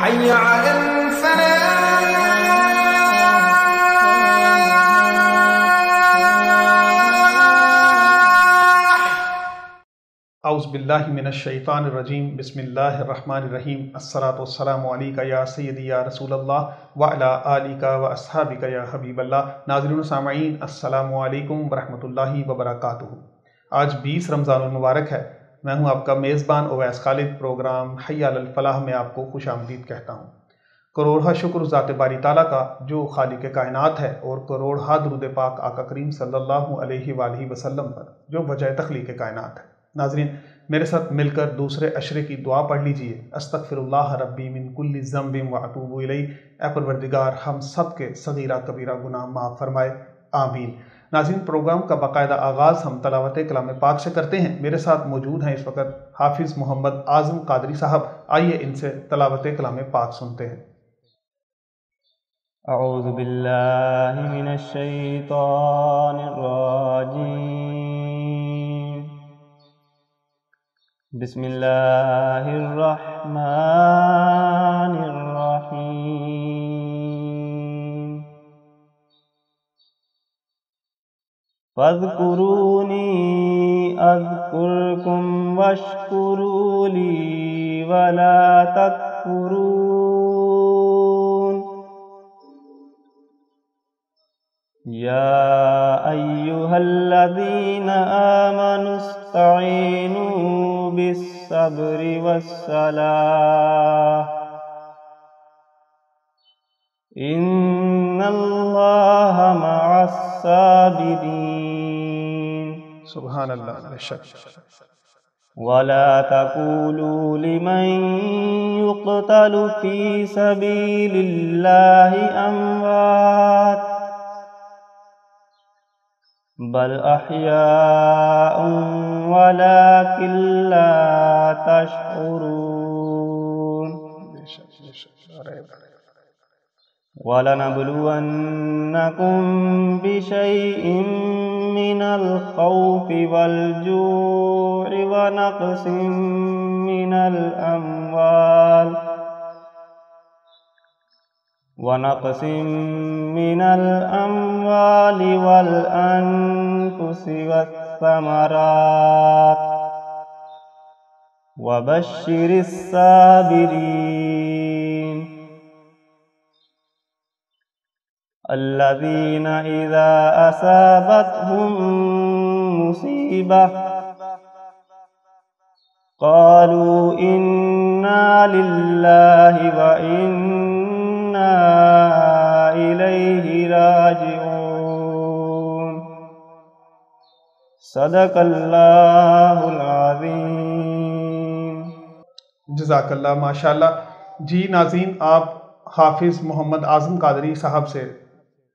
حي على الفلاح. اعوذ باللہ من الشیطان الرجیم، بسم اللہ الرحمن الرحیم، الصلاۃ والسلام علیکہ یا سیدی یا رسول اللہ وعلی آلک و اصحابک یا حبیب اللہ۔ ناظرین و سامعین، السلام علیکم ورحمۃ اللہ وبرکاتہ۔ آج 20 رمضان المبارک ہے۔ میں ہوں آپ کا میزبان اویس خالد۔ پروگرام حی علی الفلاح میں آپ کو خوش آمدید کہتا ہوں۔ کروڑہا شکر ذات باری تعالیٰ کا جو خالق کائنات ہے، اور کروڑہا درود پاک آقا کریم صلی اللہ علیہ وآلہ وسلم پر جو وجہ تخلیق کائنات ہے۔ ناظرین، میرے ساتھ مل کر دوسرے عشرے کی دعا پڑھ لیجئے۔ استغفر اللہ ربی من کل ذنب واتوب الیہ۔ اے پروردگار، ہم سب کے صغیرہ کبیرہ گناہ معاف فرمائے، آمین۔ ناظرین، پروگرام کا باقاعدہ آغاز ہم تلاوت کلام پاک سے کرتے ہیں۔ میرے ساتھ موجود ہیں اس وقت حافظ محمد اعظم قادری صاحب۔ آئیے ان سے تلاوت کلام پاک سنتے ہیں۔ اعوذ باللہ من الشیطان الرجیم، بسم اللہ الرحمن الرحیم۔ فاذکرونی اذکرکم واشکروا لی ولا تکفرون۔ یا ایہا الذین آمنوا استعینوا بالصبر والصلاۃ ان اللہ مع الصابرین۔ سبحان اللہ، بے شک۔ ولا تقولوا لمن يقتل في سبيل الله أموات بل أحياء ولكن لا تشعرون۔ وَلَنَبْلُوَنَّكُمْ بِشَيْءٍ مِّنَ الْخَوْفِ وَالْجُوعِ وَنَقْصٍ مِّنَ الْأَمْوَالِ وَالْأَنفُسِ وَالثَّمَرَاتِ وَبَشِّرِ الصَّابِرِينَ الذين إذا أصابتهم مصيبة قالوا إنا لله وإنا إليه راجعون۔ صدق اللہ العظیم۔ جزاک اللہ، ماشاءاللہ۔ جی ناظرین، آپ حافظ محمد اعظم قادری صاحب سے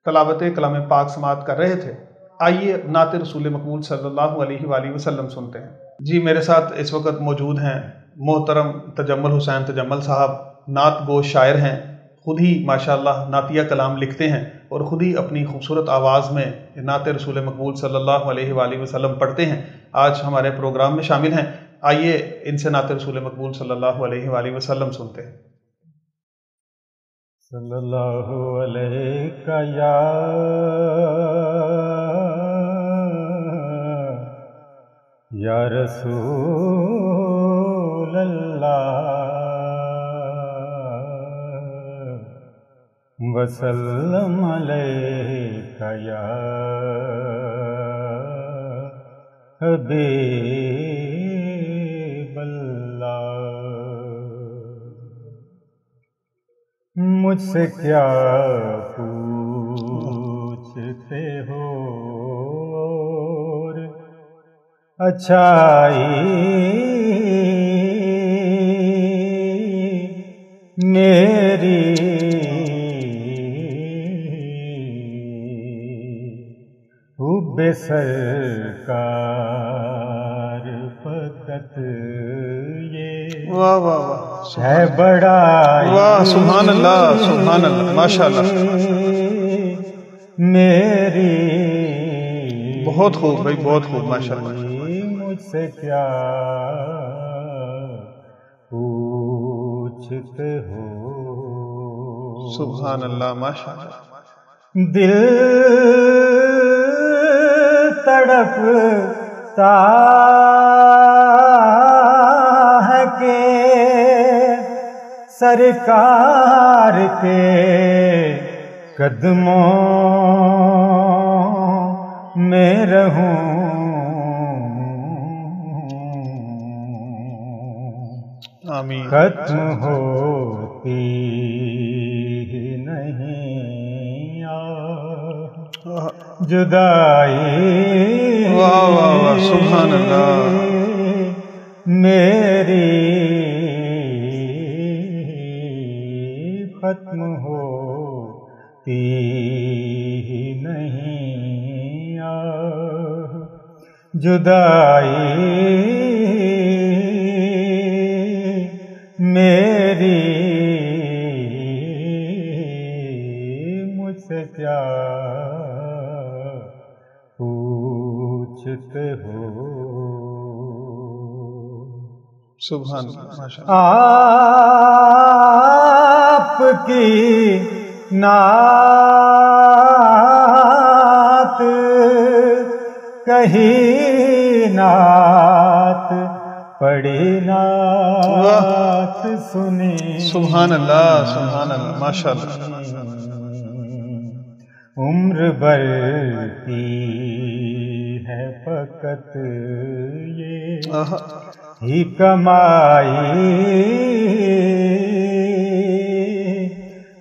تلاوت کلام پاک سماعت کر رہے تھے۔ آئیے نعت رسول مقبول صلی اللہ علیہ وآلہ وسلم سنتے ہیں۔ جی میرے ساتھ اس وقت موجود ہیں محترم تجمل حسین تجمل صاحب، نعت گو شاعر ہیں، خود ہی ماشاءاللہ نعتیہ کلام لکھتے ہیں، اور خود ہی اپنی خوبصورت آواز میں نعت رسول مقبول صلی اللہ علیہ وآلہ وسلم پڑھتے ہیں۔ آج ہمارے پروگرام میں شامل ہیں۔ آئیے ان سے نعت رسول مقبول صلی اللہ علیہ وآلہ وسلم سنتے ہیں۔ صلی اللہ علیہ یا رسول اللہ، وسلم علیہ یا حبیب اللہ۔ مجھ سے کیا پوچھتے ہو اچھائی میری، حب سرکار فقط یہ واہ واہ واہ، ہے بڑائی، واہ سبحان اللہ، سبحان اللہ، ماشاءاللہ، میری بہت خوب بھائی، بہت خوب، ماشاءاللہ۔ مجھ سے کیا پوچھتے ہو سبحان اللہ، ماشاء اللہ۔ دل تڑپتا ہے کہ سرکار کے قدموں میں رہوں، آمین۔ ختم ہوتی ہی نہیں جدائی، واہ واہ واہ، سبحان اللہ۔ میری ختم ہوتی ہی نہیں جدائی، میری مجھ سے کیا پوچھتے ہو؟ سبحان اللہ، ماشاء اللہ۔ آپ کی نعت کہی، نعت پڑھی، نعت سنی، سبحان اللہ، سبحان اللہ، ماشاء اللہ۔ عمر بھر کی ہے فقط یہ ہی کمائی،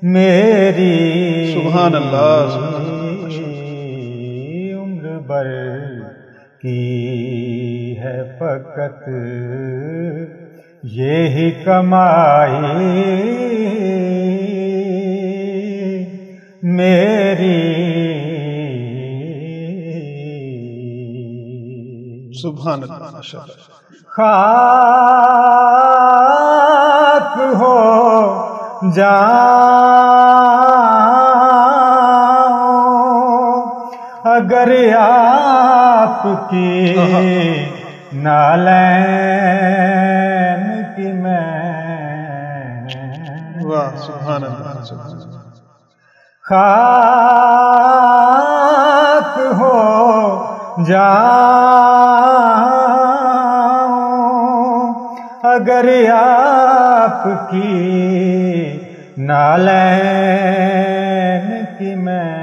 میری سبحان اللہ، عمر بھر کی ہے فقط یہی کمائی، میری سبحان اللہ، ماشاء اللہ۔ خاک ہو جاؤں اگر آپ کی نالین کی میں، واہ، سبحان اللہ، سبحان اللہ۔ خاک ہو جاؤں اگر آپ کی نالین کی میں،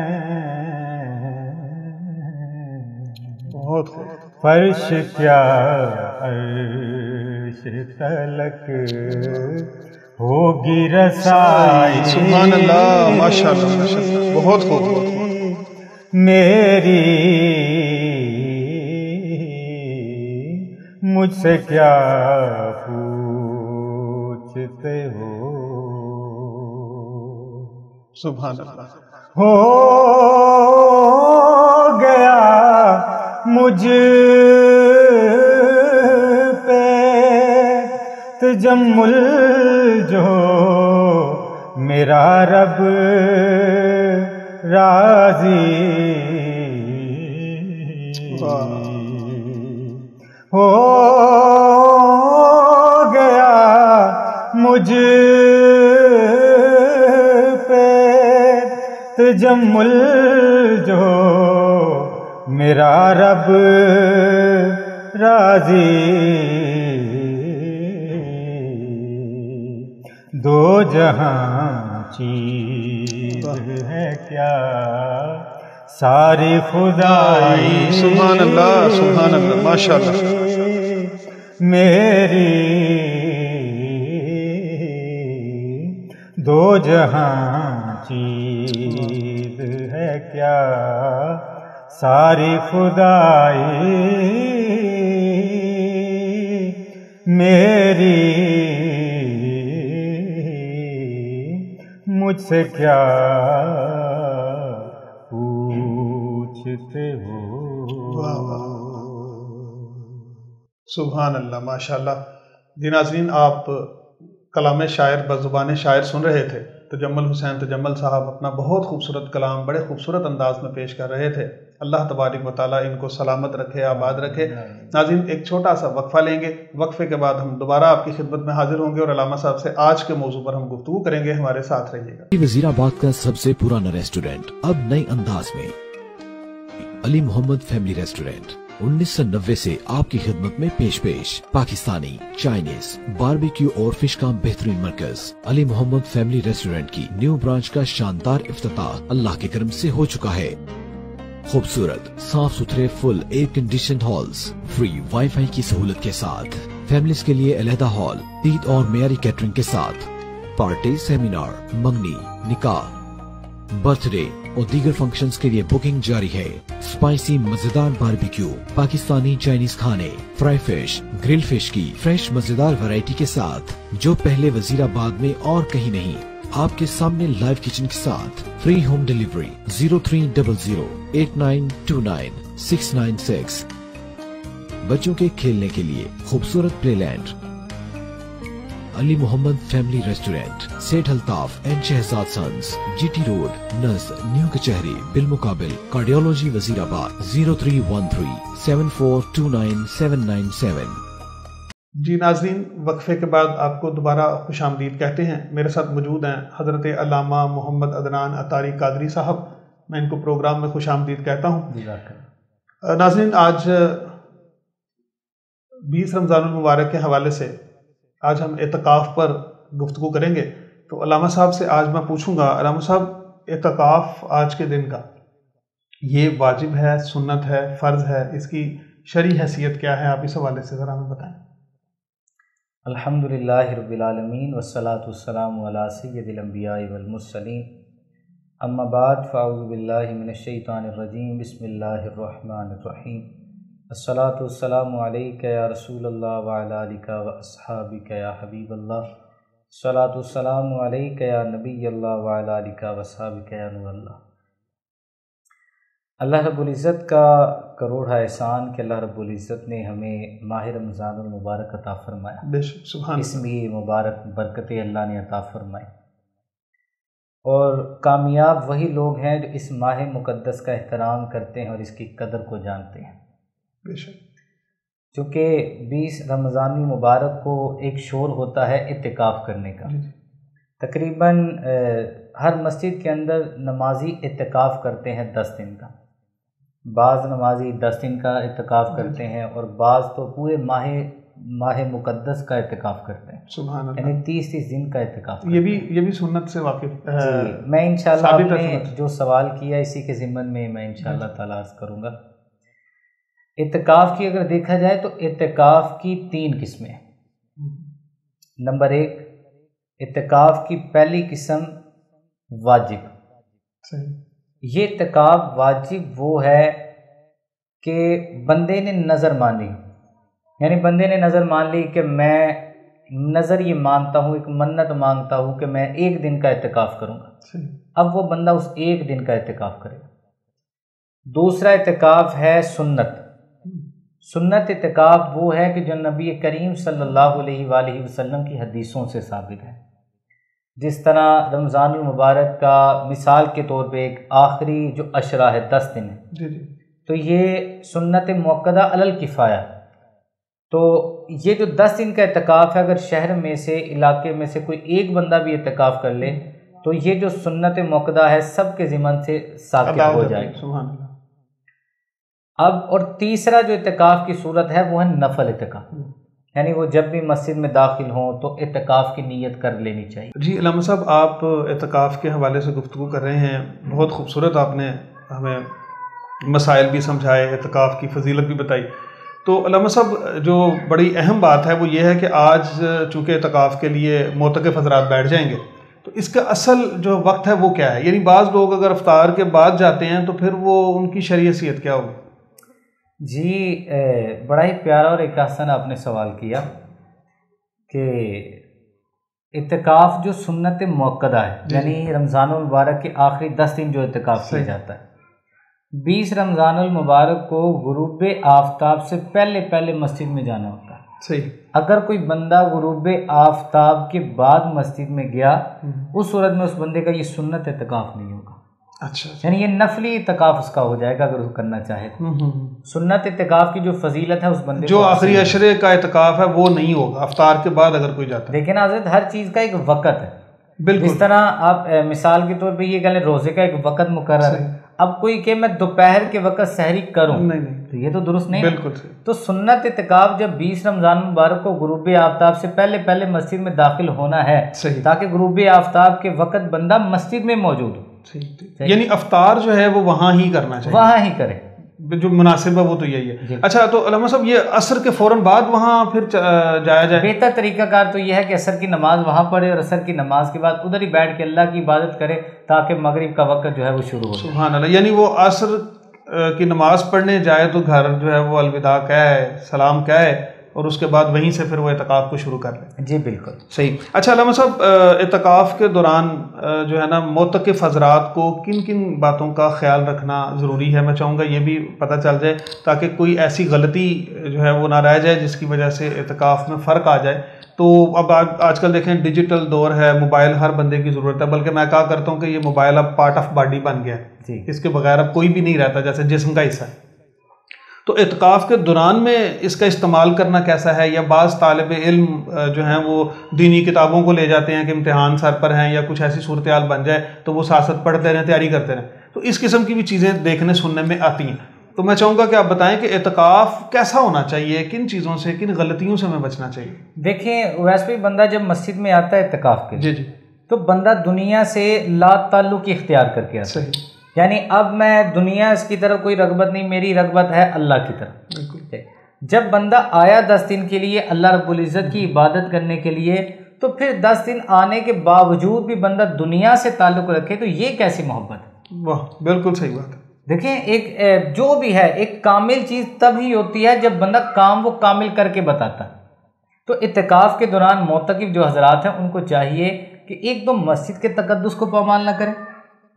بہت خوب۔ فرش کیا عرش تلک ہوگی رسائی، سبحان اللہ، ماشاء اللہ، ماشاء اللہ، بہت خوب، بہت خوب۔ میری مجھ سے کیا پوچھتے ہو؟ سبحان اللہ۔ ہو گیا مجھ پہ تجمل جو میرا رب راضی، ہو گیا مجھ پہ تجمل جو میرا رب راضی، دو جہاں چیز ہے کیا ساری خدائی، سبحان اللہ، سبحان اللہ، ماشاء اللہ۔ میری دو جہاں چیز ہے کیا ساری خدائی، میری مجھ سے کیا پوچھتے ہو؟ سبحان اللہ، ماشاء اللہ۔ جی ناظرین، آپ کلام شاعر بزبان شاعر سن رہے تھے۔ تجمل حسین تجمل صاحب اپنا بہت خوبصورت کلام بڑے خوبصورت انداز میں پیش کر رہے تھے۔ اللہ تبارک و تعالیٰ ان کو سلامت رکھے، آباد رکھے۔ ناظرین ایک چھوٹا سا وقفہ لیں گے، وقفے کے بعد ہم دوبارہ آپ کی خدمت میں حاضر ہوں گے اور علامہ صاحب سے آج کے موضوع پر ہم گفتگو کریں گے، ہمارے ساتھ رہیے گا۔ وزیر آباد کا سب سے پرانا ریسٹورینٹ اب نئے انداز میں، علی محمد فیملی ریسٹورینٹ 1990 سے آپ کی خدمت میں پیش پاکستانی، چائنیز، باربیکیو اور فش کا بہترین مرکز۔ علی محمد فیملی ریسٹورینٹ کی نیو برانچ کا شاندار افتتاح اللہ کے کرم سے ہو چکا ہے۔ خوبصورت، صاف ستھرے، full air conditioned halls, free wifi کی سہولت کے ساتھ، فیملیز کے لیے علیحدہ ہال، عید اور معیاری کیٹرنگ کے ساتھ، پارٹی، سیمینار، منگنی، نکاح، برتھ ڈے اور دیگر فنکشنز کے لیے بکنگ جاری ہے۔ اسپائسی مزیدار باربیکیو، پاکستانی چائنیز کھانے، فرائی فش، گرل فش کی فریش مزیدار ویرائٹی کے ساتھ، جو پہلے وزیر آباد میں اور کہیں نہیں۔ آپ کے سامنے لائیو کچن کے ساتھ، فری ہوم ڈیلیوری 030089299696۔ بچوں کے کھیلنے کے لیے خوبصورت play land. Ali Muhammad family restaurant, Seth Altaf and Shahzad sons, G T road, نزد نیو کچہری، بالمقابل کارڈیولوجی، وزیر آباد 031374299797۔ جی ناظرین وقفے کے بعد آپ کو دوبارہ خوش آمدید کہتے ہیں۔ میرے ساتھ موجود ہیں حضرت علامہ محمد عدنان عطاری قادری صاحب، میں ان کو پروگرام میں خوش آمدید کہتا ہوں۔ ناظرین آج 20 رمضان المبارک کے حوالے سے آج ہم اعتکاف پر گفتگو کریں گے، تو علامہ صاحب سے آج میں پوچھوں گا، علامہ صاحب اعتکاف آج کے دن کا یہ واجب ہے، سنت ہے، فرض ہے، اس کی شرعی حیثیت کیا ہے؟ آپ اس حوالے سے ذرا ہمیں بتائیں۔ الحمدللہ رب العالمین والصلاة والسلام علی سید الانبیاء والمرسلین، اما بعد فاعوذ باللہ من الشیطان الرجیم، بسم اللہ الرحمن الرحیم، الصلاة والسلام علیک یا رسول اللہ وعلی آلک واصحابک یا حبیب اللہ، الصلاة والسلام علیک یا نبی اللہ وعلی آلک واصحابک یا نور اللہ۔ اللہ رب العزت کا کروڑا احسان کہ اللہ رب العزت نے ہمیں ماہ رمضان المبارک عطا فرمایا، بے شک، سبحان اس میں مبارک برکتیں اللہ نے عطا فرمائی، اور کامیاب وہی لوگ ہیں جو اس ماہ مقدس کا احترام کرتے ہیں اور اس کی قدر کو جانتے ہیں۔ بے شک، چونکہ 20 رمضان المبارک کو ایک شور ہوتا ہے اعتکاف کرنے کا، تقریباً ہر مسجد کے اندر نمازی اعتکاف کرتے ہیں 10 دن کا، بعض نمازی 10 دن کا اعتکاف کرتے ہیں اور بعض تو پورے ماہ مقدس کا اعتکاف کرتے ہیں، سبحان اللہ، یعنی 30 دن کا اعتکاف۔ یہ بھی سنت سے واقف ہے؟ جی، میں انشاءاللہ آپ نے جو سوال کیا اسی کے ضمن میں انشاءاللہ تعالیٰ عرض کروں گا۔ اعتکاف کی اگر دیکھا جائے تو اعتکاف کی 3 قسمیں ہیں۔ نمبر 1، اعتکاف کی پہلی قسم واجب۔ صحیح۔ یہ اعتکاف واجب وہ ہے کہ بندے نے نظر مان لی، یعنی بندے نے نظر مان لی کہ میں نظر یہ مانتا ہوں، ایک منت مانگتا ہوں کہ میں 1 دن کا اعتکاف کروں گا۔ صحیح۔ اب وہ بندہ اس 1 دن کا اعتکاف کرے گا۔ دوسرا اعتکاف ہے سنت۔ سنت اعتکاف وہ ہے کہ جو نبی کریم صلی اللہ علیہ وآلہ وسلم کی حدیثوں سے ثابت ہے، جس طرح رمضان المبارک کا مثال کے طور پہ ایک آخری جو عشرہ ہے 10 دن ہے، جی جی، تو یہ سنت مؤکدہ علی الکفایہ۔ تو یہ جو 10 دن کا اعتکاف ہے، اگر شہر میں سے، علاقے میں سے کوئی ایک بندہ بھی اعتکاف کر لے تو یہ جو سنت مؤکدہ ہے سب کے ضمن سے ساقط ہو جائے گی۔ سبحان اللہ۔ اب اور تیسرا جو اعتکاف کی صورت ہے وہ ہے نفل اعتکاف، یعنی وہ جب بھی مسجد میں داخل ہوں تو اعتکاف کی نیت کر لینی چاہیے۔ جی علامہ صاحب، آپ اعتکاف کے حوالے سے گفتگو کر رہے ہیں، بہت خوبصورت آپ نے ہمیں مسائل بھی سمجھائے، اعتکاف کی فضیلت بھی بتائی۔ تو علامہ صاحب جو بڑی اہم بات ہے وہ یہ ہے کہ آج چونکہ اعتکاف کے لیے معتکف حضرات بیٹھ جائیں گے، تو اس کا اصل جو وقت ہے وہ کیا ہے؟ یعنی بعض لوگ اگر افطار کے بعد جاتے ہیں تو پھر وہ ان کی شرعی حیثیت کیا ہوگی؟ جی بڑا ہی پیارا اور ایک آسان آپ نے سوال کیا کہ اعتکاف جو سنت مؤکدہ ہے، یعنی رمضان المبارک کے آخری 10 دن جو اعتکاف کیا جاتا ہے، 20 رمضان المبارک کو غروب آفتاب سے پہلے مسجد میں جانا ہوتا ہے۔ صحیح۔ اگر کوئی بندہ غروب آفتاب کے بعد مسجد میں گیا، اس صورت میں اس بندے کا یہ سنت اعتکاف نہیں ہوگا۔ اچھا یعنی یہ نفلی اعتکاف اس کا ہو جائے گا اگر وہ کرنا چاہے. سنت اعتکاف کی جو فضیلت ہے اس بندے جو آخری عشرے کا اعتکاف ہے وہ نہیں ہوگا، افطار کے بعد اگر کوئی جاتا ہے. دیکھیں نا حضرت، ہر چیز کا ایک وقت ہے. بالکل. جس طرح آپ مثال کے طور پہ یہ کہہ لیں روزے کا ایک وقت مقرر ہے. اب کوئی کہ میں دوپہر کے وقت سحری کروں، نہیں تو یہ تو درست نہیں. بالکل صحیح. تو سنت اعتکاف جب 20 رمضان مبارک کو غروب آفتاب سے پہلے مسجد میں داخل ہونا ہے صحیح. تاکہ غروب آفتاب کے وقت بندہ مسجد میں موجود ہو. یعنی افطار جو ہے وہ وہاں ہی کرنا چاہیے، وہاں ہی کرے جو مناسب ہے وہ تو یہی ہے. اچھا تو علامہ صاحب یہ عصر کے فوراً بعد وہاں پھر جایا جائے؟ بہتر طریقہ کار تو یہ ہے کہ عصر کی نماز وہاں پڑھے اور عصر کی نماز کے بعد ادھر ہی بیٹھ کے اللہ کی عبادت کرے تاکہ مغرب کا وقت جو ہے وہ شروع ہو. سبحان اللہ. یعنی وہ عصر کی نماز پڑھنے جائے تو گھر جو ہے وہ الوداع کہے، سلام کہے، اور اس کے بعد وہیں سے پھر وہ اعتکاف کو شروع کر لیں. جی بالکل صحیح. اچھا علامہ صاحب، اعتکاف کے دوران جو ہے نا معتکف حضرات کو کن کن باتوں کا خیال رکھنا ضروری ہے؟ میں چاہوں گا یہ بھی پتہ چل جائے تاکہ کوئی ایسی غلطی جو ہے وہ نہ رہ جائے جس کی وجہ سے اعتکاف میں فرق آ جائے. تو اب آج کل دیکھیں ڈیجیٹل دور ہے، موبائل ہر بندے کی ضرورت ہے، بلکہ میں کہا کرتا ہوں کہ یہ موبائل اب پارٹ آف باڈی بن گیا ہے. اس کے بغیر اب کوئی بھی نہیں رہتا، جیسے جسم کا حصہ ہے. تو اعتکاف کے دوران میں اس کا استعمال کرنا کیسا ہے؟ یا بعض طالب علم جو ہیں وہ دینی کتابوں کو لے جاتے ہیں کہ امتحان سر پر ہیں یا کچھ ایسی صورتحال بن جائے تو وہ سیاست پڑھتے رہیں، تیاری کرتے رہیں. تو اس قسم کی بھی چیزیں دیکھنے سننے میں آتی ہیں. تو میں چاہوں گا کہ آپ بتائیں کہ اعتکاف کیسا ہونا چاہیے، کن چیزوں سے، کن غلطیوں سے ہمیں بچنا چاہیے؟ دیکھیں ویسے بھی بندہ جب مسجد میں آتا ہے اعتکاف کے جی تو بندہ دنیا سے لا تعلق اختیار کر کے آتا ہے. صحیح. یعنی اب میں دنیا اس کی طرف کوئی رغبت نہیں، میری رغبت ہے اللہ کی طرف. بالکل. جب بندہ آیا 10 دن کے لیے اللہ رب العزت کی عبادت کرنے کے لیے، تو پھر 10 دن آنے کے باوجود بھی بندہ دنیا سے تعلق رکھے تو یہ کیسی محبت ہے؟ واہ، بالکل صحیح بات ہے. دیکھیں ایک جو بھی ہے ایک کامل چیز تب ہی ہوتی ہے جب بندہ کام وہ کامل کر کے بتاتا ہے. تو اعتکاف کے دوران معتکف جو حضرات ہیں ان کو چاہیے کہ ایک تو مسجد کے تقدس کو پامال نہ کریں،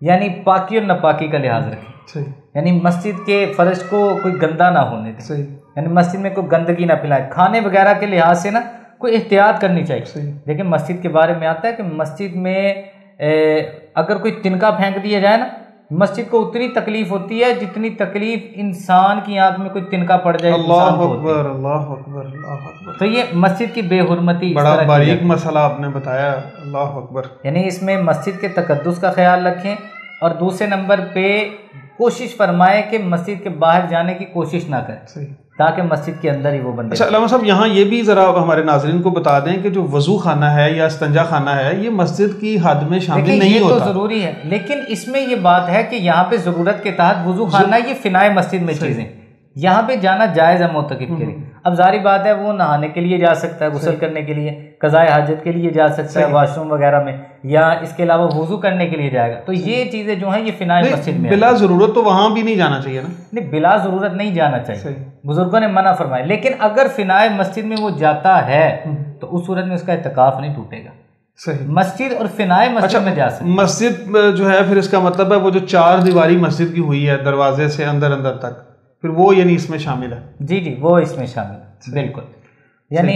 یعنی پاکی اور ناپاکی کا لحاظ رکھیں. صحیح. یعنی مسجد کے فرش کو کوئی گندا نہ ہونے دیں. صحیح. یعنی مسجد میں کوئی گندگی نہ پھیلائے. کھانے وغیرہ کے لحاظ سے نا کوئی احتیاط کرنی چاہیے. صحیح. لیکن مسجد کے بارے میں آتا ہے کہ مسجد میں اگر کوئی تنکا پھینک دیا جائے نا، مسجد کو اتنی تکلیف ہوتی ہے جتنی تکلیف انسان کی آنکھ میں کوئی تنکا پڑ جائے. اللہ اکبر، اللہ اکبر، اللہ اکبر. تو یہ مسجد کی بے حرمتی بڑا باریک مسئلہ آپ نے بتایا. اللہ اکبر. یعنی اس میں مسجد کے تقدس کا خیال رکھیں، اور دوسرے نمبر پہ کوشش فرمائے کہ مسجد کے باہر جانے کی کوشش نہ کریں. صحیح. تاکہ مسجد کے اندر ہی وہ بندے. اچھا علامہ صاحب، یہاں یہ بھی ذرا ہمارے ناظرین کو بتا دیں کہ جو وضو خانہ ہے یا استنجا خانہ ہے یہ مسجد کی حد میں شامل نہیں ہوتا. یہ تو ضروری ہے، لیکن اس میں یہ بات ہے کہ یہاں پہ ضرورت کے تحت وضو خانہ یہ فنائے مسجد میں چیزیں یہاں پہ جانا جائز ہے معتکف کے لیے. اب ظاہری بات ہے وہ نہانے کے لیے جا سکتا ہے، غسل کرنے کے لیے، قضاء حاجت کے لیے جا سکتا ہے واش روم وغیرہ میں، یا اس کے علاوہ وضو کرنے کے لیے جائے گا. تو یہ چیزیں جو ہیں یہ فنائے مسجد میں بلا ضرورت تو وہاں بھی نہیں جانا چاہیے نا. نہیں، بلا ضرورت نہیں جانا چاہیے، بزرگوں نے منع فرمایا. لیکن اگر فنائے مسجد میں وہ جاتا ہے تو اس صورت میں اس کا اعتکاف نہیں ٹوٹے گا. صحیح. مسجد اور فنائے مسجد میں جا سکتے. مسجد جو ہے پھر اس کا مطلب ہے وہ جو 4 دیواری مسجد کی ہوئی ہے دروازے سے اندر تک، پھر وہ یعنی اس میں شامل ہے. جی وہ اس میں شامل ہے. بالکل. یعنی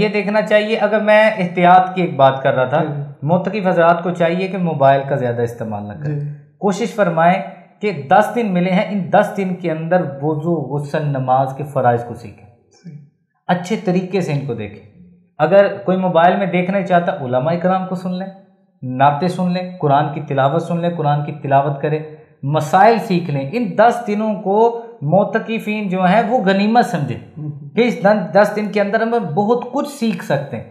یہ دیکھنا چاہیے. اگر میں احتیاط کی ایک بات کر رہا تھا، معتکف حضرات کو چاہیے کہ موبائل کا زیادہ استعمال نہ کریں. کوشش فرمائیں کہ 10 دن ملے ہیں، ان 10 دن کے اندر وضو، غسل، نماز کے فرائض کو سیکھیں، اچھے طریقے سے ان کو دیکھیں. اگر کوئی موبائل میں دیکھنا ہی چاہتا، علماء کرام کو سن لیں، نعتیں سن لیں، قرآن کی تلاوت سن لیں، قرآن کی تلاوت کریں، مسائل سیکھ لیں. ان 10 دنوں کو معتکفین جو ہیں وہ غنیمت سمجھیں کہ اس 10 دن کے اندر ہم بہت کچھ سیکھ سکتے ہیں.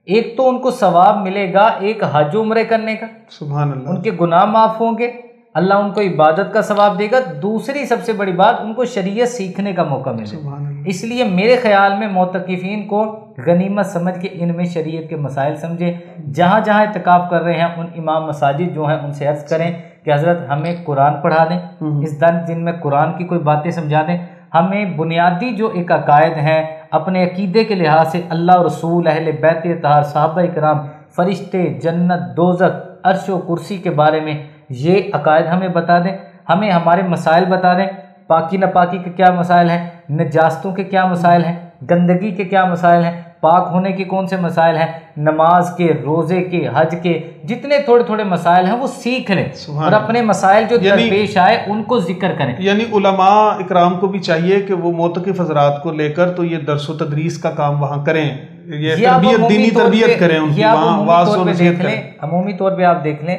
ایک تو ان کو ثواب ملے گا ایک حج عمرے کرنے کا، سبحان اللہ، ان کے گناہ معاف ہوں گے، اللہ ان کو عبادت کا ثواب دے گا. دوسری سب سے بڑی بات، ان کو شریعت سیکھنے کا موقع ملے گا. اس لیے میرے خیال میں معتکفین کو غنیمت سمجھ کے ان میں شریعت کے مسائل سمجھیں. جہاں جہاں اعتکاف کر رہے ہیں ان امام مساجد جو ہیں ان سے عرض کریں کہ حضرت ہمیں قرآن پڑھا دیں، اس 10 دن میں قرآن کی کوئی باتیں سمجھا دیں. ہمیں بنیادی جو ایک عقائد ہیں اپنے عقیدے کے لحاظ سے، اللہ رسول، اہل بیت اطہار، صحابہ کرام، فرشتے، جنت، دوزخ، عرش و کرسی کے بارے میں یہ عقائد ہمیں بتا دیں. ہمیں ہمارے مسائل بتا دیں، پاکی ناپاکی کے کیا مسائل ہیں، نجاستوں کے کیا مسائل ہیں، گندگی کے کیا مسائل ہیں، پاک ہونے کے کون سے مسائل ہیں، نماز کے، روزے کے، حج کے، جتنے تھوڑے تھوڑے مسائل ہیں وہ سیکھ لیں اور اپنے مسائل جو درپیش آئے ان کو ذکر کریں۔ یعنی علماء اکرام کو بھی چاہیے کہ وہ معتکف حضرات کو لے کر تو یہ درس و تدریس کا کام وہاں کریں، یہ تربیت، دینی تربیت کریں ان کی، وہاں واعظ و نصیحت کریں۔ عمومی طور پہ آپ دیکھ لیں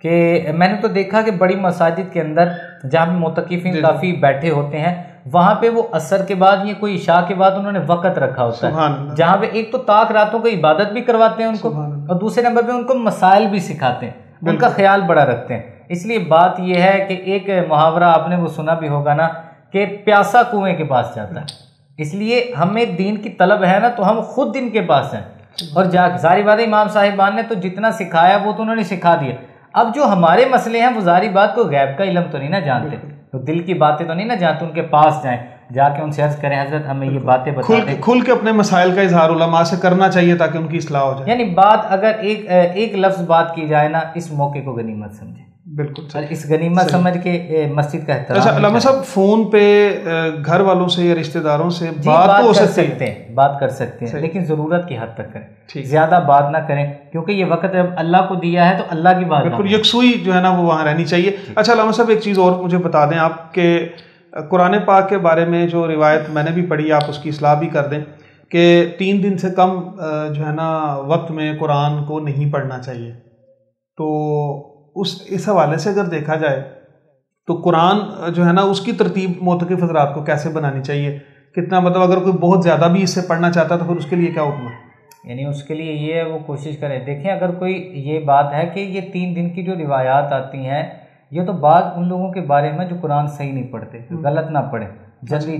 کہ میں نے تو دیکھا کہ بڑی مساجد کے اندر جہاں معتکفین کافی بیٹھے ہوتے ہیں وہاں پہ وہ عصر کے بعد یا کوئی عشاء کے بعد انہوں نے وقت رکھا ہوتا ہے، جہاں پہ ایک تو طاق راتوں کو عبادت بھی کرواتے ہیں ان کو، اور دوسرے نمبر پہ ان کو مسائل بھی سکھاتے ہیں، ان کا خیال بڑا رکھتے ہیں۔ اس لیے بات یہ ہے کہ ایک محاورہ آپ نے وہ سنا بھی ہوگا نا کہ پیاسا کنویں کے پاس جاتا ہے، اس لیے ہمیں دین کی طلب ہے نا تو ہم خود دین کے پاس ہیں، اور ظاہری بات ہے امام صاحبان نے تو جتنا سکھایا وہ تو انہوں نے سکھا دیا۔ اب جو ہمارے مسئلے ہیں وہ ظاہری بات کو غیب کا علم تو نہیں نہ جانتے، تو دل کی باتیں تو نہیں نہ جانتے، ان کے پاس جائیں، جا کے ان سے عرض کریں حضرت ہمیں یہ باتیں بتا دیں۔ کھل کے اپنے مسائل کا اظہار علماء سے کرنا چاہیے تاکہ ان کی اصلاح ہو جائے۔ یعنی بات اگر ایک لفظ بات کی جائے نا، اس موقع کو غنیمت سمجھیں، بالکل اور اس غنیمت سمجھ کے مسجد کا احترام۔ اچھا علامہ صاحب، فون پہ گھر والوں سے یا رشتہ داروں سے بات تو ہو سکتی ہے، بات کر سکتے ہیں، لیکن ضرورت کی حد تک کریں، زیادہ بات نہ کریں، کیونکہ یہ وقت جب اللہ کو دیا ہے تو اللہ کی بات، بالکل یکسوئی جو ہے نا وہ وہاں رہنی چاہیے۔ اچھا علامہ صاحب، ایک چیز اور مجھے بتا دیں آپ کہ قرآن پاک کے بارے میں جو روایت میں نے بھی پڑھی، آپ اس کی اصلاح بھی کر دیں کہ 3 دن سے کم جو ہے نا وقت میں قرآن کو نہیں پڑھنا چاہیے، تو اس حوالے سے اگر دیکھا جائے تو قرآن جو ہے نا اس کی ترتیب معتکف حضرات کو کیسے بنانی چاہیے؟ کتنا مطلب اگر کوئی بہت زیادہ بھی اس سے پڑھنا چاہتا تو پھر اس کے لیے کیا حکم ہے؟ یعنی اس کے لیے یہ ہے وہ کوشش کریں، دیکھیں اگر کوئی یہ بات ہے کہ یہ 3 دن کی جو روایات آتی ہیں یہ تو بعض ان لوگوں کے بارے میں جو قرآن صحیح نہیں پڑھتے، غلط نہ پڑھیں،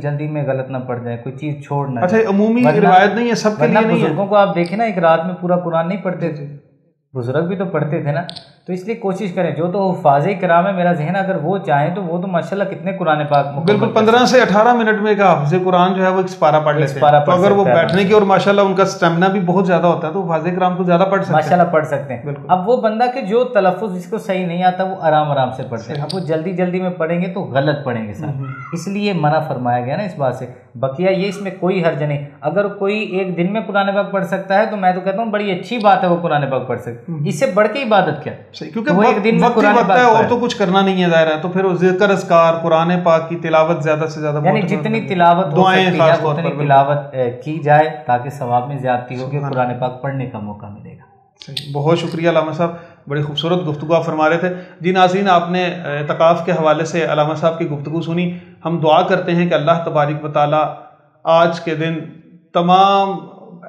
جلدی میں غلط نہ پڑھ جائیں، کوئی چیز چھوڑ نہ۔ اچھا عمومی روایت نہیں ہے، سب کے لیے نہیں ہے۔ بزرگوں کو آپ دیکھیں نا، ایک رات میں پورا قرآن نہیں پڑھتے تھے، بزرگ بھی تو پڑھتے تھے نا، تو اس لیے کوشش کریں جو تو حفاظ کرام ہے، میرا ذہن اگر وہ چاہیں تو وہ تو ماشاءاللہ کتنے قرآن پاک بالکل 15 سے 18 منٹ میں ایک حافظ قرآن جو ہے وہ ایک سپارہ پڑھ لیتے ہیں، تو اگر وہ بیٹھنے کی اور ماشاءاللہ ان کا سٹیمنا بھی بہت زیادہ ہوتا ہے تو حفاظ کرام کو زیادہ پڑھ سکتے ہیں، ماشاءاللہ پڑھ سکتے ہیں۔ اب وہ بندہ کہ جو تلفظ جس کو صحیح نہیں آتا وہ آرام سے پڑھتے ہیں، اب وہ جلدی میں پڑھیں گے تو غلط پڑھیں گے ساتھ، اس لیے منع فرمایا گیا نا اس بات سے۔ بقیہ یہ اس میں کوئی حرج نہیں، اگر کوئی ایک دن میں قرآن پاک پڑھ سکتا ہے تو میں تو کہتا ہوں بڑی اچھی بات ہے، وہ قرآن پاک پڑھ سکتے، اس سے بڑھ کے عبادت کیا، کیونکہ وہ ایک دن میں قرآن پاک ہے اور تو کچھ کرنا نہیں ہے ظاہر ہے، تو پھر وہ ذکر اذکار قرآن پاک کی تلاوت زیادہ سے زیادہ، یعنی جتنی تلاوت ہو سکتی ہے اتنی تلاوت کی جائے تاکہ ثواب میں زیادتی ہوگی، قرآن پاک پڑھنے کا موقع ملے گا۔ بہت شکریہ علامہ صاحب، بڑی خوبصورت گفتگو آپ فرما رہے تھے۔ جی ناظرین، آپ نے اعتکاف کے حوالے سے علامہ صاحب کی گفتگو سنی۔ ہم دعا کرتے ہیں کہ اللہ تبارک و تعالیٰ آج کے دن تمام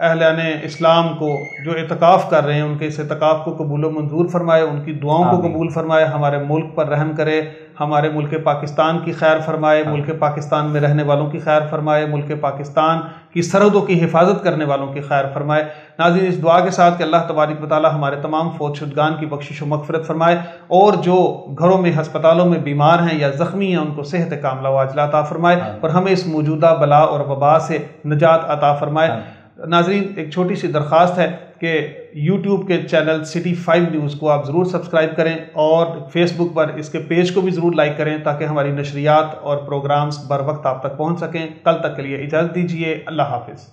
اہلان اسلام کو جو اعتکاف کر رہے ہیں ان کے اس اعتکاف کو قبول و منظور فرمائے، ان کی دعاؤں کو قبول فرمائے، ہمارے ملک پر رحم کرے، ہمارے ملک پاکستان کی خیر فرمائے، ملک پاکستان میں رہنے والوں کی خیر فرمائے، ملک پاکستان کی سرحدوں کی حفاظت کرنے والوں کی خیر فرمائے۔ ناظرین، اس دعا کے ساتھ کہ اللہ تبارک و تعالیٰ ہمارے تمام فوت شدگان کی بخشش و مغفرت فرمائے، اور جو گھروں میں ہسپتالوں میں بیمار ہیں یا زخمی ہیں ان کو صحت کاملہ و عاجلہ عطا فرمائے، اور ہمیں اس موجودہ بلا اور وبا سے نجات عطا فرمائے۔ ناظرین، ایک چھوٹی سی درخواست ہے کہ یوٹیوب کے چینل سٹی 5 نیوز کو آپ ضرور سبسکرائب کریں، اور فیس بک پر اس کے پیج کو بھی ضرور لائک کریں تاکہ ہماری نشریات اور پروگرامز بر وقت آپ تک پہنچ سکیں۔ کل تک کے لیے اجازت دیجیے، اللہ حافظ۔